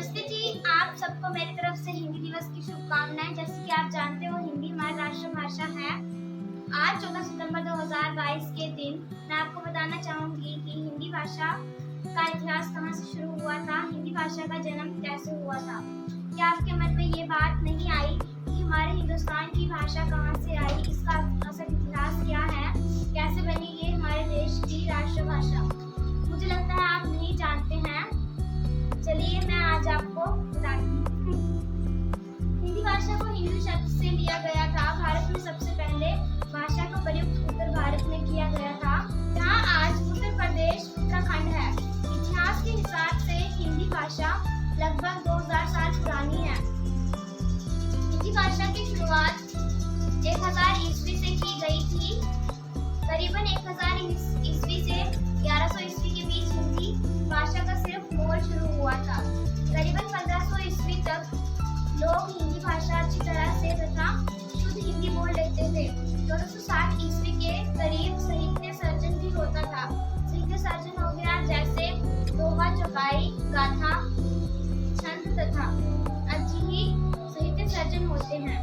नमस्ते जी, आप सबको मेरी तरफ से हिंदी दिवस की शुभकामनाएं। जैसे कि आप जानते हो, हिंदी हमारी राष्ट्रभाषा है। आज 14 सितंबर 2022 के दिन मैं आपको बताना चाहूंगी कि हिंदी भाषा का इतिहास कहाँ से शुरू हुआ था, हिंदी भाषा का जन्म कैसे हुआ था। क्या आपके मन में ये बात नहीं आई कि हमारे हिंदुस्तान की भाषा कहाँ से आई, इसका असल इतिहास क्या है, कैसे बनी ये हमारे देश की राष्ट्रभाषा? मुझे लगता है आप नहीं जानते हैं। चलिए मैं आज आपको बताती हूँ। हिंदी भाषा को हिंदू शब्द से लिया गया था। भारत में सबसे पहले भाषा का प्रयोग उत्तर भारत में किया गया था, जहाँ आज उत्तर प्रदेश उत्तराखंड है। इतिहास के हिसाब से हिंदी भाषा लगभग 2000 साल पुरानी है। हिंदी भाषा की शुरुआत 1000 ईस्वी से की गई थी। करीबन 1000 ईस्वी से 1100 ईस्वी के बीच हिंदी भाषा का सिर्फ मोल शुरू हुआ था। करीबन 1500 ईस्वी तक लोग हिंदी भाषा अच्छी तरह से तथा शुद्ध हिंदी बोल लेते थे। 1460 ईस्वी के करीब साहित्य सर्जन भी होता था। साहित्य सर्जन हो गया जैसे दोहा, चौपाई, गाथा, छंद तथा अजीही साहित्य सर्जन होते हैं।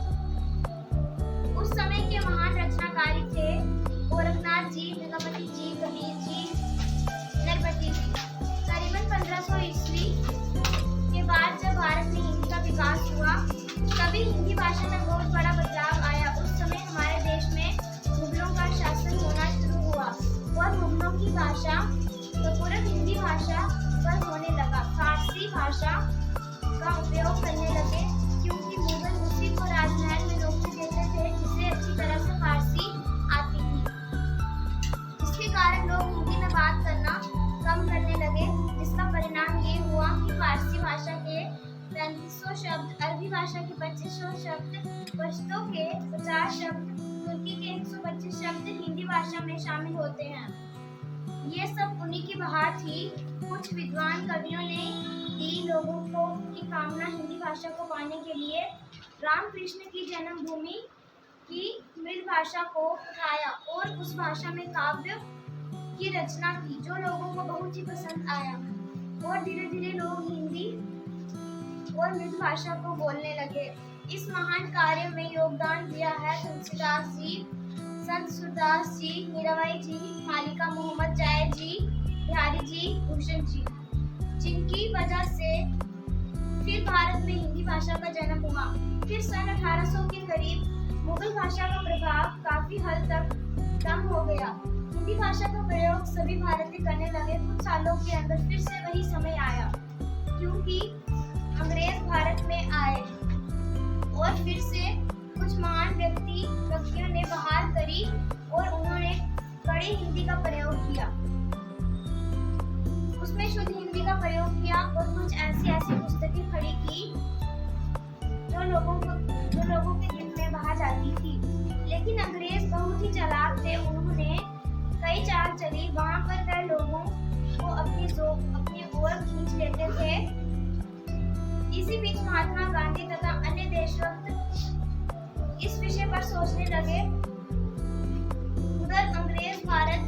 उस समय के महान रचनाकारी थे गोरखनाथ जी, विद्यापति जी, कबीर जी, नरपति जी। करीबन 1500 ईस्वी के बाद जब भारत में हिंदी का विकास हुआ, तभी हिंदी भाषा में बहुत बड़ा बदलाव आया। उस समय हमारे देश में मुगलों का शासन होना शुरू हुआ और मुगलों की भाषा पूरब हिंदी भाषा पर होने लगा। फारसी भाषा का उपयोग करने लगे, क्योंकि मुगल उसी को राजमहल में नौकरी देते थे जिसे अच्छी तरह से फारसी आती थी। इसके कारण लोग हिंदी में बात करना कम करने लगे, जिसका परिणाम ये हुआ कि फारसी भाषा के 3500 शब्द, अरबी भाषा के 2500 शब्द, पश्तो के 50 शब्द, तुर्की के 125 शब्द हिंदी भाषा में शामिल होते हैं। ये सब उन्हीं की बहार थी। कुछ विद्वान कवियों ने दी लोगों को की कामना हिंदी भाषा को पाने के लिए रामकृष्ण की जन्मभूमि की मृत भाषा को उठाया और उस भाषा में काव्य की रचना की, जो लोगों को बहुत ही पसंद आया और धीरे धीरे लोग हिंदी और मृत भाषा को बोलने लगे। इस महान कार्य में योगदान दिया है तुलसीदास जी, संत सूरदास जी, मीराबाई जी, मालिका मोहम्मद जाय जी, बिहारी जी, भूषण जी, जिनकी वजह से फिर भारत में हिंदी भाषा का जन्म हुआ। फिर सन 1800 के करीब मुगल भाषा का प्रभाव काफी हद तक कम हो गया। हिंदी भाषा का प्रयोग सभी भारतीय करने लगे। कुछ सालों के अंदर फिर से वही समय आया, क्योंकि अंग्रेज भारत में आए और फिर से कुछ महान व्यक्तियों ने बहाल करी और उन्होंने कड़ी हिंदी का प्रयोग किया। उसमें शुद्ध हिंदी का प्रयोग किया और कुछ ऐसी पुस्तकें खड़ी की जो लोगों के दिल में बहा जाती थी। लेकिन अंग्रेज बहुत ही चालाक थे। उन्होंने कई चाल चली। वहां पर वह लोगों को अपनी ओर खींच लेते थे। इसी बीच महात्मा गांधी तथा अन्य देशभक्त इस विषय पर सोचने लगे। उधर अंग्रेज भारत